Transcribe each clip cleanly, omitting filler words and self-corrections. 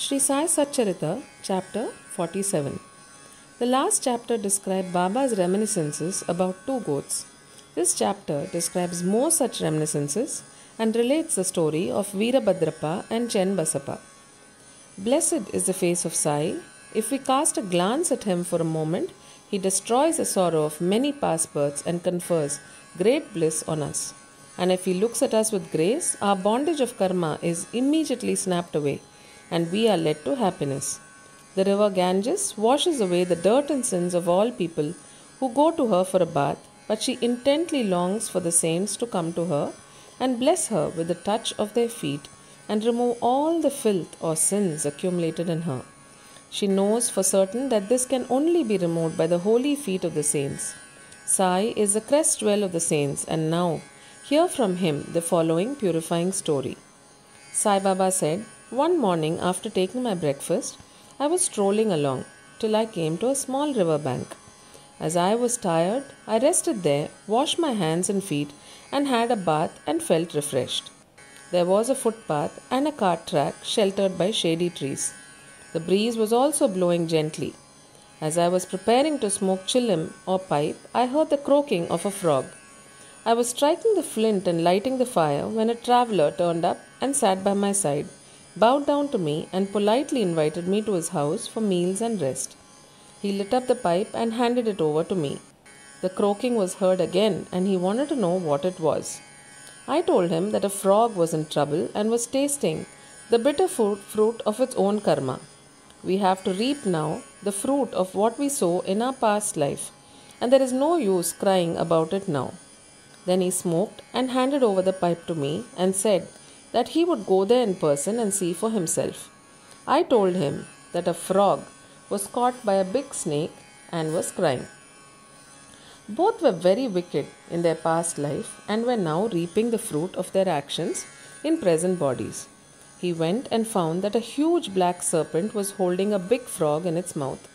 Sri Sai Satcharita, chapter 47. The last chapter described Baba's reminiscences about two goats. This chapter describes more such reminiscences and relates the story of Veerabhadrappa and Chen Basappa. Blessed is the face of Sai. If we cast a glance at him for a moment, he destroys the sorrow of many past births and confers great bliss on us. And if he looks at us with grace, our bondage of karma is immediately snapped away and we are led to happiness. The river Ganges washes away the dirt and sins of all people who go to her for a bath, but she intently longs for the saints to come to her and bless her with the touch of their feet and remove all the filth or sins accumulated in her. She knows for certain that this can only be removed by the holy feet of the saints. Sai is the crest jewel of the saints, and now hear from him the following purifying story. Sai Baba said, "One morning after taking my breakfast, I was strolling along till I came to a small river bank. As I was tired, I rested there, washed my hands and feet, and had a bath and felt refreshed. There was a footpath and a cart track sheltered by shady trees. The breeze was also blowing gently. As I was preparing to smoke chillum or pipe, I heard the croaking of a frog. I was striking the flint and lighting the fire when a traveller turned up and sat by my side, bowed down to me and politely invited me to his house for meals and rest. He lit up the pipe and handed it over to me. The croaking was heard again and he wanted to know what it was. I told him that a frog was in trouble and was tasting the bitter fruit of its own karma. We have to reap now the fruit of what we sow in our past life, and there is no use crying about it now. Then he smoked and handed over the pipe to me and said that he would go there in person and see for himself. I told him that a frog was caught by a big snake and was crying. Both were very wicked in their past life and were now reaping the fruit of their actions in present bodies. He went and found that a huge black serpent was holding a big frog in its mouth.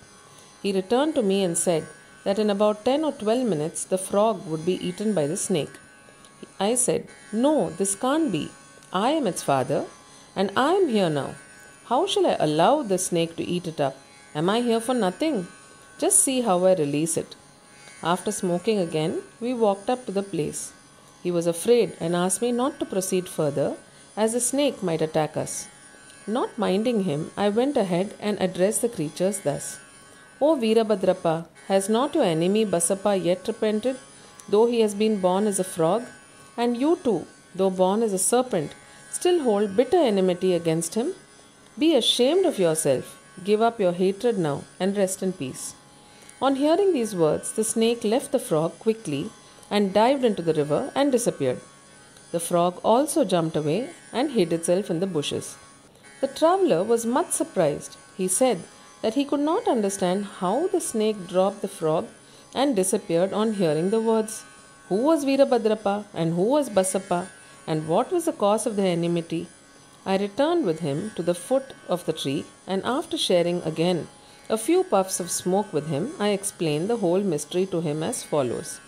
He returned to me and said that in about 10 or 12 minutes the frog would be eaten by the snake. I said, "No, this can't be. I am its father and I am here now. How shall I allow the snake to eat it up? Am I here for nothing? Just see how I release it." After smoking again, we walked up to the place. He was afraid and asked me not to proceed further, as the snake might attack us. Not minding him, I went ahead and addressed the creatures thus: "O Veerabhadrappa, has not your enemy Basappa yet repented, though he has been born as a frog? And you too, though born as a serpent, still hold bitter enmity against him? Be ashamed of yourself. Give up your hatred now and rest in peace." On hearing these words, the snake left the frog quickly and dived into the river and disappeared. The frog also jumped away and hid itself in the bushes. The traveller was much surprised. He said that he could not understand how the snake dropped the frog and disappeared on hearing the words. Who was Veerabhadrappa and who was Basappa, and what was the cause of their enmity? I returned with him to the foot of the tree, and after sharing again a few puffs of smoke with him, I explained the whole mystery to him as follows.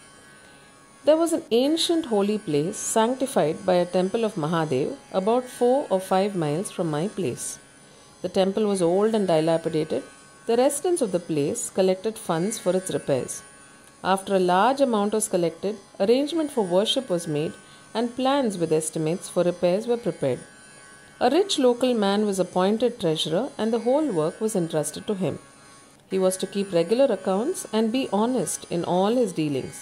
There was an ancient holy place sanctified by a temple of Mahadev about 4 or 5 miles from my place. The temple was old and dilapidated. The residents of the place collected funds for its repairs. After a large amount was collected, arrangement for worship was made and plans with estimates for repairs were prepared. A rich local man was appointed treasurer and the whole work was entrusted to him. He was to keep regular accounts and be honest in all his dealings.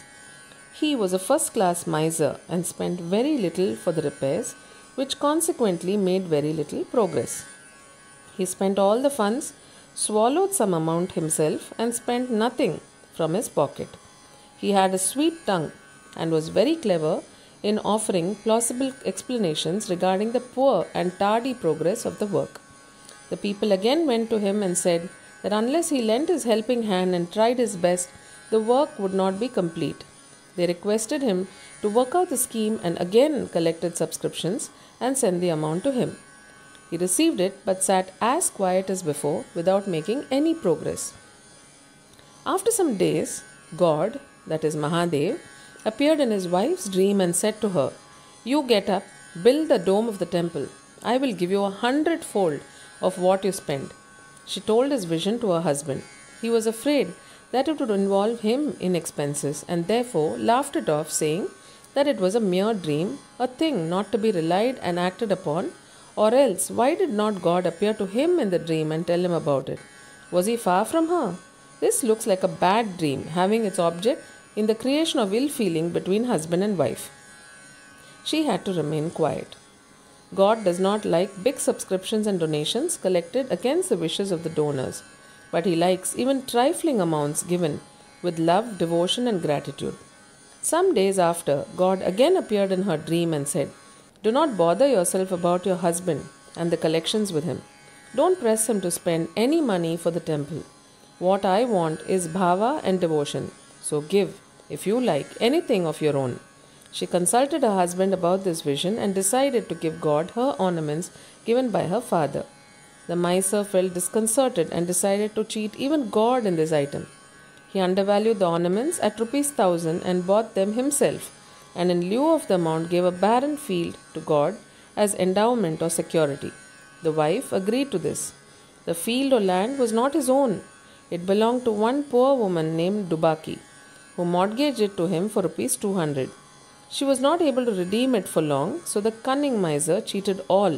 He was a first-class miser and spent very little for the repairs, which consequently made very little progress. He spent all the funds, swallowed some amount himself, and spent nothing from his pocket. He had a sweet tongue and was very clever in offering plausible explanations regarding the poor and tardy progress of the work. The people again went to him and said that unless he lent his helping hand and tried his best, the work would not be complete. They requested him to work out the scheme and again collected subscriptions and sent the amount to him. He received it but sat as quiet as before without making any progress. After some days, God, that is Mahadev, appeared in his wife's dream and said to her, "You get up, build the dome of the temple. I will give you 100-fold of what you spend. She told his vision to her husband. He was afraid that it would involve him in expenses and therefore laughed it off, saying that it was a mere dream, a thing not to be relied and acted upon, or else why did not God appear to him in the dream and tell him about it? Was he far from her? This looks like a bad dream, having its object in the creation of ill feeling between husband and wife. She had to remain quiet. God does not like big subscriptions and donations collected against the wishes of the donors, but He likes even trifling amounts given with love, devotion, and gratitude. Some days after, God again appeared in her dream and said, "Do not bother yourself about your husband and the collections with him. Don't press him to spend any money for the temple. What I want is bhava and devotion. So give, if you like, anything of your own." She consulted her husband about this vision and decided to give God her ornaments given by her father. The miser felt disconcerted and decided to cheat even God in this item. He undervalued the ornaments at ₹1,000 and bought them himself, and in lieu of the amount gave a barren field to God as endowment or security. The wife agreed to this. The field or land was not his own. It belonged to one poor woman named Dubaki, who mortgaged it to him for ₹200. She was not able to redeem it for long, so the cunning miser cheated all,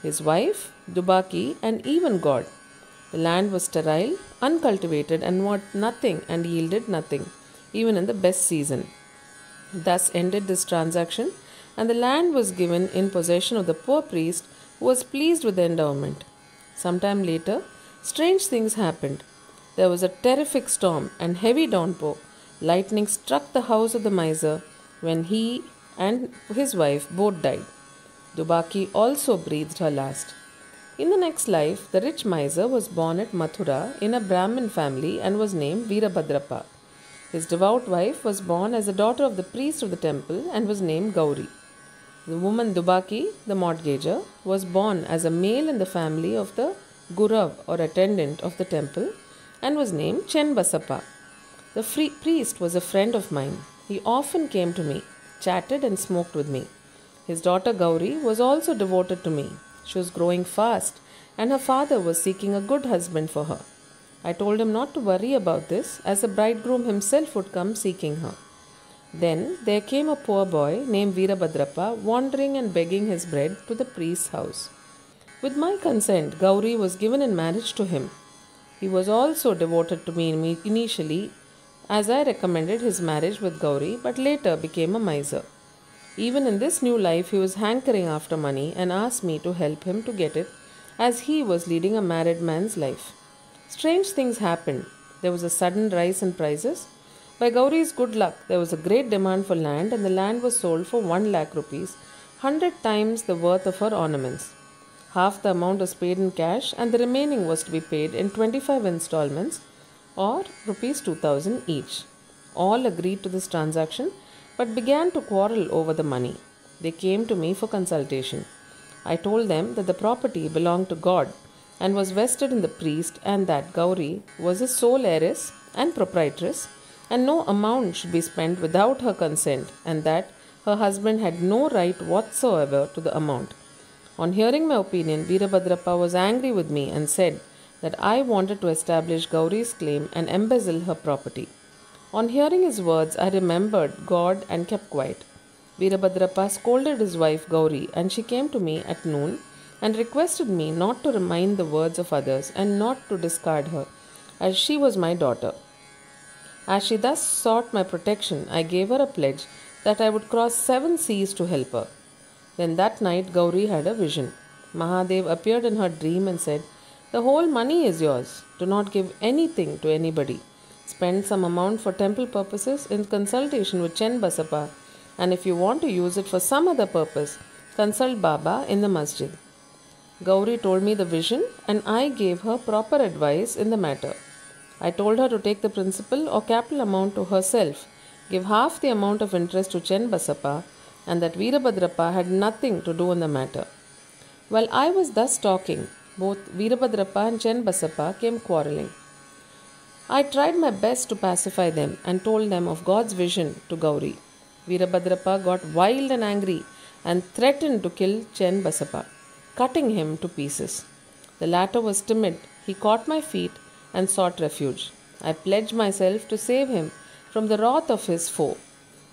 his wife, Dubaki, and even God. The land was sterile, uncultivated, and worth nothing and yielded nothing, even in the best season. Thus ended this transaction, and the land was given in possession of the poor priest, who was pleased with the endowment. Some time later, strange things happened. There was a terrific storm and heavy downpour. Lightning struck the house of the miser, when he and his wife both died. Dubaki also breathed her last. In the next life, the rich miser was born at Mathura in a Brahmin family and was named Veerabhadrappa. His devout wife was born as a daughter of the priest of the temple and was named Gauri. The woman Dubaki, the mortgager, was born as a male in the family of the Gurav or attendant of the temple and was named Chenbasappa. The priest was a friend of mine. He often came to me, chatted and smoked with me. His daughter Gauri was also devoted to me. She was growing fast and her father was seeking a good husband for her. I told him not to worry about this, as the bridegroom himself would come seeking her. Then there came a poor boy named Veerabhadrappa wandering and begging his bread to the priest's house. With my consent, Gauri was given in marriage to him. He was also devoted to me initially, as I recommended his marriage with Gauri, but later became a miser. Even in this new life, he was hankering after money and asked me to help him to get it, as he was leading a married man's life. Strange things happened. There was a sudden rise in prices. By Gauri's good luck, there was a great demand for land, and the land was sold for 1 lakh rupees, 100 times the worth of her ornaments. Half the amount was paid in cash, and the remaining was to be paid in 25 installments, or ₹2,000 each. All agreed to this transaction, but began to quarrel over the money. They came to me for consultation. I told them that the property belonged to God and was vested in the priest, and that Gauri was his sole heiress and proprietress, and no amount should be spent without her consent, and that her husband had no right whatsoever to the amount. On hearing my opinion, Veerabhadrappa was angry with me and said that I wanted to establish Gauri's claim and embezzle her property. On hearing his words, I remembered God and kept quiet. Veerabhadrappa scolded his wife Gauri, and she came to me at noon and requested me not to remind the words of others and not to discard her, as she was my daughter. As she thus sought my protection, I gave her a pledge that I would cross 7 seas to help her. Then that night Gauri had a vision. Mahadev appeared in her dream and said, "The whole money is yours. Do not give anything to anybody. Spend some amount for temple purposes in consultation with Chenbasappa, and if you want to use it for some other purpose, consult Baba in the masjid." Gauri told me the vision, and I gave her proper advice in the matter. I told her to take the principal or capital amount to herself, give half the amount of interest to Chenbasappa, and that Veerabhadrappa had nothing to do in the matter. While I was thus talking, both Veerabhadrappa and Chenbasappa came quarreling. I tried my best to pacify them and told them of God's vision to Gauri. Veerabhadrappa got wild and angry and threatened to kill Chenbasappa, cutting him to pieces. The latter was timid. He caught my feet and sought refuge. I pledged myself to save him from the wrath of his foe.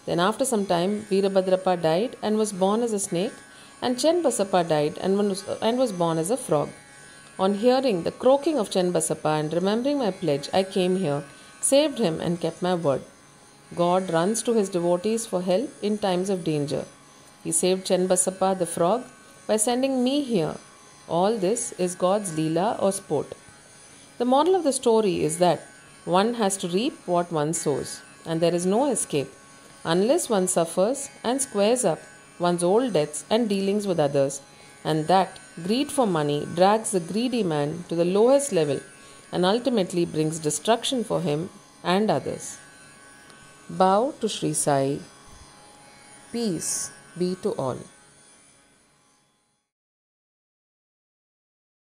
Then after some time, Veerabhadrappa died and was born as a snake, and Chenbasappa died and was born as a frog. On hearing the croaking of Chenbasappa and remembering my pledge, I came here, saved him, and kept my word. God runs to his devotees for help in times of danger. He saved Chenbasappa the frog by sending me here. All this is God's Leela or sport. The moral of the story is that one has to reap what one sows, and there is no escape unless one suffers and squares up one's old debts and dealings with others, and that greed for money drags the greedy man to the lowest level and ultimately brings destruction for him and others. Bow to Sri Sai. Peace be to all.